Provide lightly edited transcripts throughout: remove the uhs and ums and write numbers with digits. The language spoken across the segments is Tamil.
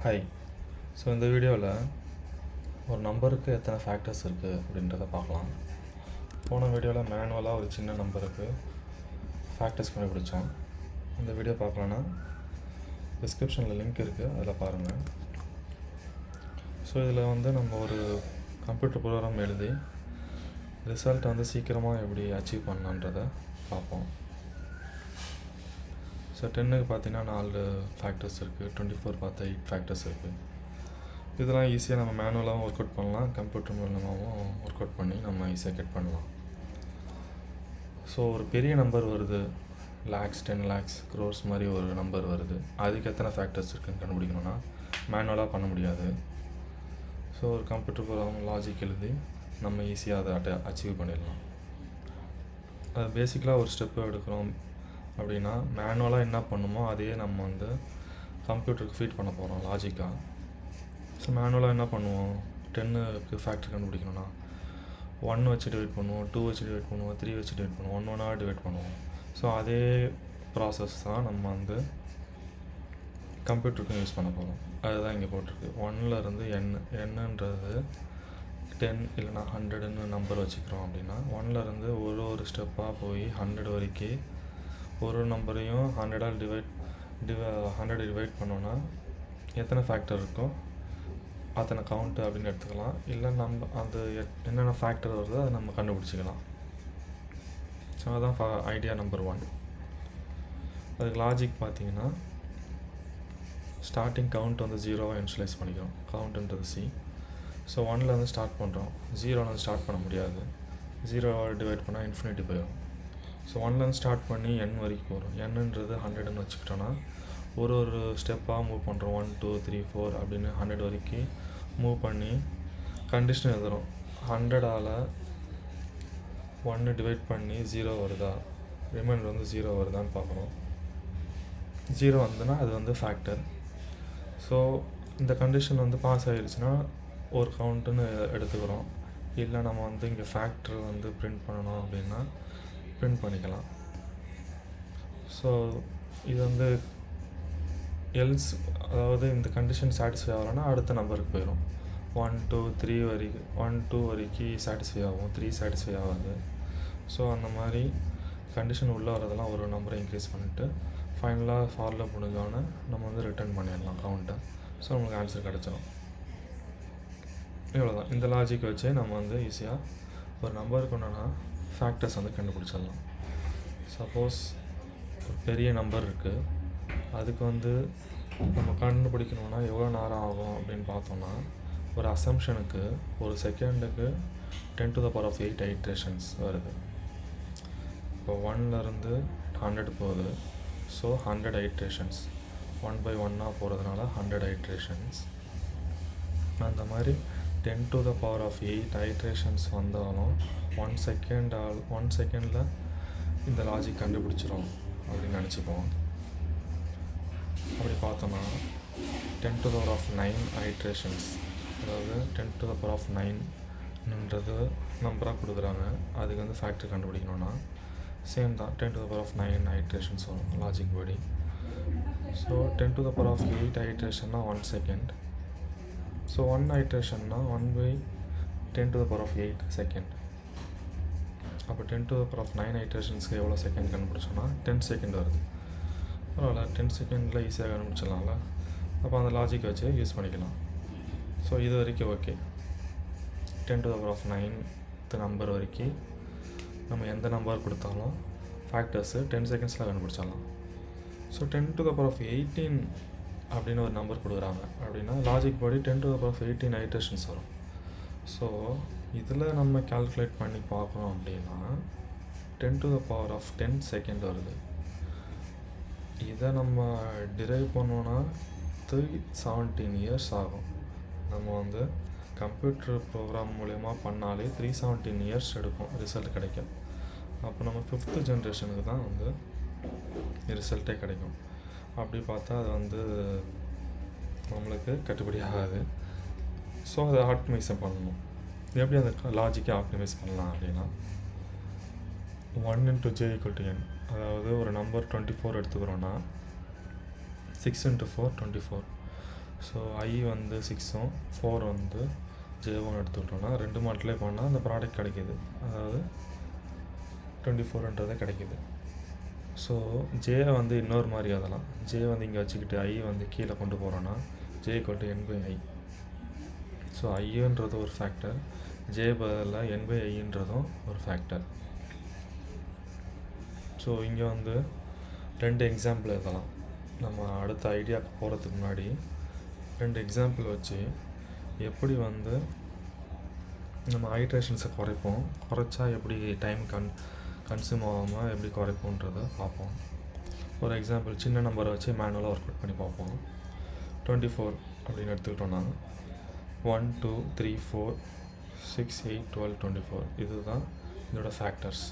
ஹாய். ஸோ இந்த வீடியோவில் ஒரு நம்பருக்கு எத்தனை ஃபேக்டர்ஸ் இருக்குது அப்படின்றத பார்க்கலாம். போன வீடியோவில் மேனுவலாக ஒரு சின்ன நம்பருக்கு ஃபேக்டர்ஸ் கண்டுபிடிச்சோம். இந்த வீடியோ பார்க்கலன்னா டிஸ்கிரிப்ஷனில் லிங்க் இருக்குது, அதில் பாருங்கள். ஸோ இதில் வந்து நம்ம ஒரு கம்ப்யூட்டர் ப்ரோக்ராம் எழுதி ரிசல்ட்டை வந்து சீக்கிரமாக எப்படி அச்சீவ் பண்ணலான்றதை பார்ப்போம். ஸோ 10க்கு பார்த்தீங்கன்னா 4 ஃபேக்டர்ஸ் இருக்குது, 24 பார்த்தா 8 ஃபேக்டர்ஸ் இருக்குது. இதெல்லாம் ஈஸியாக நம்ம மேனுவலாகவும் ஒர்க் அவுட் பண்ணலாம், கம்ப்யூட்டர் மூலமாகவும் ஒர்க் அவுட் பண்ணி நம்ம ஈஸியாக கெட் பண்ணலாம். ஸோ ஒரு பெரிய நம்பர் வருது, லேக்ஸ், 10 lakhs, crores மாதிரி ஒரு நம்பர் வருது, அதுக்கு எத்தனை ஃபேக்டர்ஸ் இருக்குதுன்னு கண்டுபிடிக்கணும்னா மேனுவலாக பண்ண முடியாது. ஸோ ஒரு கம்ப்யூட்டர் ப்ரோக்ராம் லாஜிக் எழுதி நம்ம ஈஸியாக அதை அச்சீவ் பண்ணிடலாம். அது பேசிக்கலாக ஒரு ஸ்டெப்பு எடுக்கிறோம் அப்படின்னா மேனுவலாக என்ன பண்ணுமோ அதையே நம்ம வந்து கம்ப்யூட்டருக்கு ஃபீட் பண்ண போகிறோம் லாஜிக்காக. ஸோ மேனுவலாக என்ன பண்ணுவோம், 10க்கு ஃபேக்டர் கண்டுபிடிக்கணும்னா 1 வச்சு டிவைட் பண்ணுவோம், 2 வச்சு டிவைட் பண்ணுவோம், 3 வச்சு டிவைட் பண்ணுவோம், 1 டிவைட் பண்ணுவோம். ஸோ அதே ப்ராசஸ் தான் நம்ம வந்து கம்ப்யூட்டருக்கும் யூஸ் பண்ண போகிறோம். அதுதான் இங்கே போட்டிருக்கு. 1லேருந்து என்னன்றது 10 இல்லைனா 100ன்னு நம்பர் வச்சுக்கிறோம் அப்படின்னா 1லேருந்து ஒரு ஸ்டெப்பாக போய் 100 வரைக்கும் ஒரு நம்பரையும் 100 டிவைட் பண்ணோன்னா எத்தனை ஃபேக்டர் இருக்கோ அத்தனை கவுண்ட்டு அப்படின்னு எடுத்துக்கலாம். இல்லை நம்ம அது என்னென்ன ஃபேக்டர் வருதோ அதை நம்ம கண்டுபிடிச்சிக்கலாம். ஸோ அதுதான் ஐடியா நம்பர் 1. அதுக்கு லாஜிக் பார்த்தீங்கன்னா ஸ்டார்டிங் கவுண்ட் வந்து 0வாக இனிஷியலைஸ் பண்ணிக்கிறோம். கவுண்ட்டுன்றது C. ஸோ 1லேருந்து ஸ்டார்ட் பண்ணுறோம், 0லேருந்து ஸ்டார்ட் பண்ண முடியாது, 0 டிவைட் பண்ணால் இன்ஃபினிட்டி போயிடும். ஸோ 1லேருந்து ஸ்டார்ட் பண்ணி n வரைக்கும் போகிறோம். nன்றது 100ன்னு வச்சுக்கிட்டோன்னா ஒரு ஸ்டெப்பாக மூவ் பண்ணுறோம். 1 2 3 4 அப்படின்னு 100 வரைக்கும் மூவ் பண்ணி கண்டிஷன் எழுதுகிறோம். 100ஆல் 1 டிவைட் பண்ணி 0 வருதா, ரிமைண்டர் வந்து 0 வருதான்னு பார்க்குறோம். 0 வந்ததுன்னா அது வந்து ஃபேக்டர். ஸோ இந்த கண்டிஷன் வந்து பாஸ் ஆகிடுச்சுன்னா ஒரு கவுண்ட்டுன்னு எடுத்துக்கிறோம். இல்லை நம்ம வந்து இங்கே ஃபேக்டர் வந்து பிரிண்ட் பண்ணணும் அப்படின்னா பிரிண்ட் பண்ணிக்கலாம். ஸோ இது வந்து எல்ஸ், அதாவது இந்த கண்டிஷன் சாட்டிஸ்ஃபை ஆகலைன்னா அடுத்த நம்பருக்கு போயிடும். 1 2 3 வரைக்கும் 1 2 வரைக்கும் சாட்டிஸ்ஃபை ஆகும், 3 சாட்டிஸ்ஃபை ஆகாது. ஸோ அந்த மாதிரி கண்டிஷன் உள்ளே வரதெல்லாம் ஒரு நம்பரை இன்க்ரீஸ் பண்ணிவிட்டு ஃபைனலாக ஃபார்ல முடிஞ்சோன்னே நம்ம வந்து ரிட்டர்ன் பண்ணிடலாம் கவுண்ட்டை. ஸோ நமக்கு ஆன்சர் கிடச்சிடும். இவ்வளோதான். இந்த லாஜிக் வச்சு நம்ம வந்து ஈஸியாக ஒரு நம்பருக்கு ஒன்றுனா ஃபேக்டர்ஸ் வந்து கண்டுபிடிச்சிடலாம். சப்போஸ் ஒரு பெரிய நம்பர் இருக்குது, அதுக்கு வந்து நம்ம கண்டுபிடிக்கணுன்னா எவ்வளோ நேரம் ஆகும் அப்படின்னு பார்த்தோன்னா ஒரு அசம்ஷனுக்கு ஒரு செகண்டுக்கு 10⁸8 ஐட்ரேஷன்ஸ் வருது. இப்போ 1லேருந்து 100 போகுது. ஸோ 100 ஐட்ரேஷன்ஸ் 1/1 போகிறதுனால 100 ஐட்ரேஷன்ஸ். அந்த மாதிரி 10⁸8 ஐட்ரேஷன்ஸ் வந்தாலும் 1 செகண்டில் இந்த லாஜிக் கண்டுபிடிச்சிரும் அப்படின்னு நினச்சிப்போம். அப்படி பார்த்தோன்னா 10⁹9 ஐட்ரேஷன்ஸ், அதாவது 10⁹9ன்றது நம்பராக கொடுக்குறாங்க, அதுக்கு வந்து ஃபேக்டர் கண்டுபிடிக்கணும்னா சேம் தான், 10⁹9 ஐட்ரேஷன்ஸ் வரும் லாஜிக் படி. So 10⁸8 ஐட்ரேஷன்னா 1 second. So 1 ஐட்ரேஷன்னா 1/10⁸8 second. அப்போ 10⁹9 ஐட்ரேஷன்ஸ்க்கு எவ்வளோ செகண்ட் கண்டுபிடிச்சோன்னா 10 செகண்ட் வருது. பரவாயில்ல, 10 செகண்டில் ஈஸியாக கண்டுபிடிச்சிடலாம்ல. அப்போ அந்த லாஜிக் வச்சு யூஸ் பண்ணிக்கலாம். ஸோ இது வரைக்கும் ஓகே. 10⁹9 நம்பர் வரைக்கும் நம்ம எந்த நம்பர் கொடுத்தாலும் ஃபேக்டர்ஸு 10 செகண்ட்ஸில் கண்டுபிடிச்சிடலாம். ஸோ 10⁸18 அப்படின்னு ஒரு நம்பர் கொடுக்குறாங்க அப்படின்னா லாஜிக் படி 10⁸18 ஐட்ரேஷன்ஸ் வரும். ஸோ இதில் நம்ம கால்குலேட் பண்ணி பார்க்குறோம் அப்படின்னா 10⁻10 செகண்ட் வருது. இதை நம்ம டிரைவ் பண்ணோன்னா 317 இயர்ஸ் ஆகும். நம்ம வந்து கம்ப்யூட்டர் ப்ரோக்ராம் மூலயமா பண்ணாலே 317 இயர்ஸ் எடுக்கும் ரிசல்ட் கிடைக்கும். அப்போ நம்ம 5th ஜென்ரேஷனுக்கு தான் வந்து ரிசல்ட்டே கிடைக்கும். அப்படி பார்த்தா அது வந்து நம்மளுக்கு கட்டுப்படி ஆகாது. ஸோ அதை ஆப்டிமைஸ் பண்ணணும். எப்படி அந்த லாஜிக்கை ஆப்டிமைஸ் பண்ணலாம் அப்படின்னா 1 × j = n, அதாவது ஒரு நம்பர் 24 எடுத்துக்கிறோன்னா 6 × 4 24. ஸோ I வந்து 6ம் 4 வந்து J1 எடுத்துக்கிட்டோன்னா 2 மல்டிப்ளை பண்ணால் அந்த ப்ராடக்ட் கிடைக்கிது, அதாவது 24ன்றதே கிடைக்கிது. ஸோ J வந்து இன்னொரு மாதிரி அதெல்லாம் J வந்து இங்கே வச்சுக்கிட்டு I வந்து கீழே கொண்டு போகிறோன்னா J = n/i. ஸோ ஐன்றது ஒரு ஃபேக்டர், J பதிலாக n/iன்றதும் ஒரு ஃபேக்டர். ஸோ இங்கே வந்து 2 எக்ஸாம்பிள் எழுதலாம். நம்ம அடுத்த ஐடியாவுக்கு போகிறதுக்கு முன்னாடி 2 எக்ஸாம்பிள் வச்சு எப்படி வந்து நம்ம ஐட்ரேஷன்ஸை குறைச்சா எப்படி டைம் கன்சியூம் ஆகாமல் எப்படி குறைப்போன்றதை பார்ப்போம். ஒரு எக்ஸாம்பிள் சின்ன நம்பரை வச்சு மேனுவலாக ஒர்க் அவுட் பண்ணி பார்ப்போம். 24 அப்படின்னு எடுத்துக்கிட்டோன்னா 1 2 3 4 6 8 12 24 இதுதான் இதோட ஃபேக்டர்ஸ்.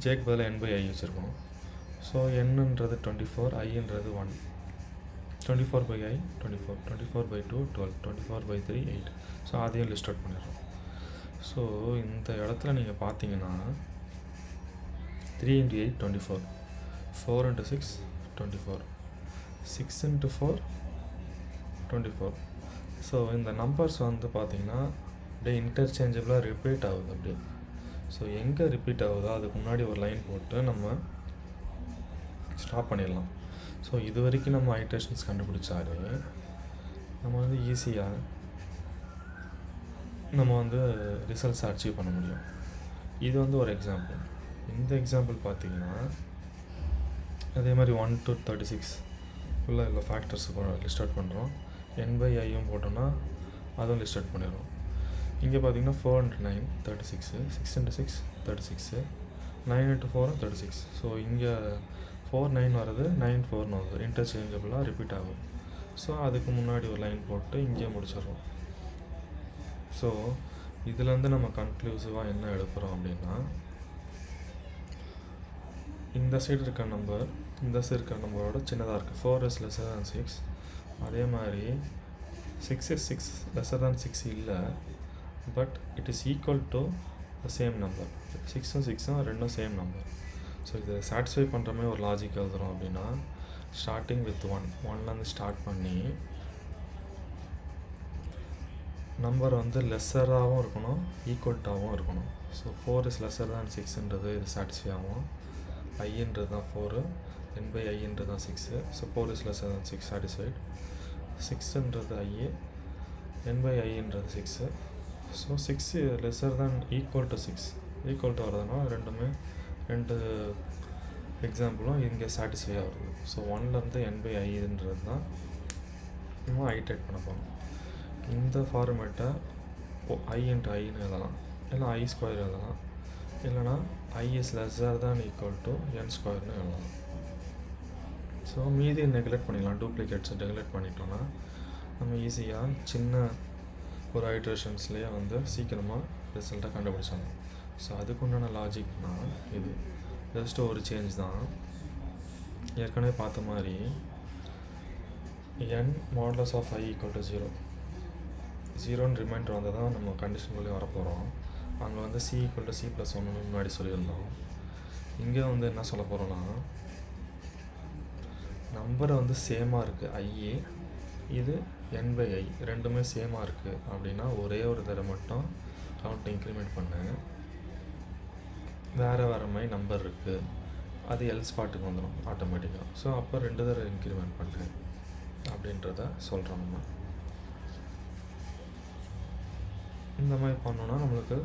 ஜேக்கு பதில் n/i வச்சுருக்கோம். ஸோ என்னன்றது 24, ஐன்றது 1. 24/i 24, 24/2 12, 24/3 8. ஸோ அதையும் லிஸ்ட் அவுட் பண்ணிடுறோம். ஸோ இந்த இடத்துல நீங்கள் பார்த்தீங்கன்னா 3 × 8 24, 4 × 6 24, 6 × 4 24. ஸோ இந்த நம்பர்ஸ் வந்து பார்த்திங்கன்னா அப்படியே இன்டர்சேஞ்சபிளாக ரிப்பீட் ஆகுது அப்படியே. ஸோ எங்கே ரிப்பீட் ஆகுதோ அதுக்கு முன்னாடி ஒரு லைன் போட்டு நம்ம ஸ்டாப் பண்ணிடலாம். ஸோ இது வரைக்கும் நம்ம ஐட்ரேஷன்ஸ் கண்டுபிடிச்சாலே நம்ம வந்து ஈஸியாக நம்ம வந்து ரிசல்ட்ஸ் அச்சீவ் பண்ண முடியும். இது வந்து ஒரு எக்ஸாம்பிள். இந்த எக்ஸாம்பிள் பார்த்திங்கன்னா அதே மாதிரி 1 to 36 ஃபுல்லாக இல்லை ஃபேக்டர்ஸ் லிஸ்ட் அவுட் பண்ணுறோம். n/iயும் போட்டோன்னா அதுவும் லிஸ்ட் அவுட் பண்ணிடுறோம். இங்கே பார்த்தீங்கன்னா 4 × 9 36, 6 × 6 36, 9 × 4 36. ஸோ இங்கே 4 9 வருது, 9 4 வருது, இன்டர்சேஞ்சபிளாக ரிப்பீட் ஆகும். ஸோ அதுக்கு முன்னாடி ஒரு லைன் போட்டு இங்கே முடிச்சிடுறோம். ஸோ இதுலேருந்து நம்ம கன்க்ளூசிவாக என்ன எடுக்கிறோம் அப்படின்னா, இந்த சைடு இருக்க நம்பர் இந்த சைடு இருக்க நம்பரோட சின்னதாக இருக்குது. 4 is lesser than 6. அதே மாதிரி 6 is 6 lesser than 6 இல்லை, but it is equal to the same number. 6ம் 6ம் ரெண்டும் சேம் நம்பர். ஸோ இதை சாட்டிஸ்ஃபை பண்ணுற மாதிரி ஒரு லாஜிக் எழுதுகிறோம் அப்படின்னா ஸ்டார்டிங் வித் 1லேருந்து ஸ்டார்ட் பண்ணி நம்பர் வந்து லெஸ்ஸராகவும் இருக்கணும், ஈக்குவல்ட்டாகவும் இருக்கணும். ஸோ 4 is lesser than 6ன்றது இது சாட்டிஸ்ஃபை ஆகும். ஐன்றது தான் 4, n/iன்றது தான் 6. So 4 is lesser than 6 satisfied. 6ன்றது i, n/iன்றது 6. So 6 lesser than equal to 6 equal to வரதுனால ரெண்டு எக்ஸாம்பிளும் இங்கே சாட்டிஸ்ஃபை ஆகுது. ஸோ 1லேருந்து n/iன்றது தான் நம்ம ஐட்ரேட் பண்ண போகிறோம். இந்த ஃபார்மேட்டை i × iன்னு எழுதலாம், இல்லை i² எழுதலாம், இல்லைனா i is lesser than equal to n² எழுதலாம். ஸோ மீதி நெக்லெக்ட் பண்ணிடலாம், டூப்ளிகேட்ஸை நெக்லெக்ட் பண்ணிட்டோன்னா நம்ம ஈஸியாக சின்ன ஒரு ஐட்ரேஷன்ஸ்லேயே வந்து சீக்கிரமாக ரிசல்ட்டை கண்டுபிடிச்சாங்க. ஸோ அதுக்கு உண்டான லாஜிக்னா இது ஜஸ்ட் ஒரு சேஞ்ச் தான். ஏற்கனவே பார்த்த மாதிரி n மாடுலஸ் ஆஃப் i = 0 0ன்னு ரிமைண்டர் வந்தால் தான் நம்ம கண்டிஷன்குள்ளே வரப்போகிறோம். அங்கே வந்து c = c+1 முன்னாடி சொல்லியிருந்தோம். இங்கே வந்து என்ன சொல்ல போகிறோன்னா, நம்பரை வந்து சேமாக இருக்குது i, இது n/i ரெண்டுமே சேமாக இருக்குது அப்படின்னா ஒரே ஒரு தடவை மட்டும் கவுண்ட் இன்க்ரிமெண்ட் பண்ணு, வேறு மாதிரி நம்பர் இருக்குது, அது எல்ஸ் பாட்டுக்கு வந்துடும் ஆட்டோமேட்டிக்காக. ஸோ அப்போ 2 தடவை இன்க்ரிமெண்ட் பண்ணு அப்படின்றத சொல்கிறோம். நம்ம இந்த மாதிரி பண்ணோன்னா நம்மளுக்கு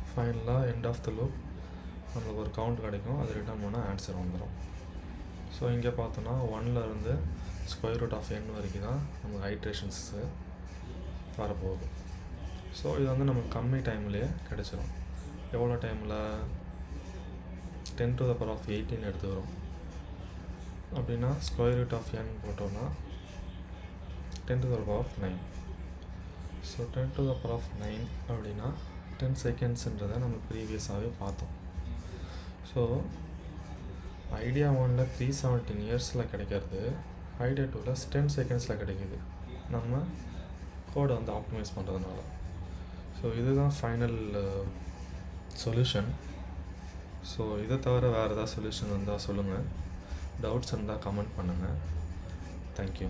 ஃபைனலாக எண்ட் ஆஃப் த லூப் நம்மளுக்கு ஒரு கவுண்ட் கிடைக்கும், அது ரிட்டர்ன் பண்ணால் ஆன்சர் வந்துடும். ஸோ இங்கே பார்த்தோன்னா 1லேருந்து √n வரைக்கும் தான் நமக்கு ஐட்ரேஷன்ஸு வரப்போகுது. ஸோ இது வந்து நமக்கு கம்மி டைம்லேயே கிடச்சிரும். எவ்வளோ டைமில் 10⁻18 எடுத்துக்கிறோம் அப்படின்னா √n போட்டோம்னா 10⁻9. ஸோ 10⁻9 அப்படின்னா 10 செகண்ட்ஸுன்றதை நம்ம ப்ரீவியஸாகவே பார்த்தோம். ஸோ ஐடியா 1ல் 317 இயர்ஸில் கிடைக்கிறது ஐடியா 2ல் 10 செகண்ட்ஸில் கிடைக்கிது, நம்ம கோடை வந்து ஆப்டிமைஸ் பண்ணுறதுனால. ஸோ இதுதான் ஃபைனல் சொல்யூஷன். ஸோ இதை தவிர வேறு ஏதாவது சொல்யூஷன் இருந்தால் சொல்லுங்கள், டவுட்ஸ் இருந்தால் கமெண்ட் பண்ணுங்கள். தேங்க்யூ.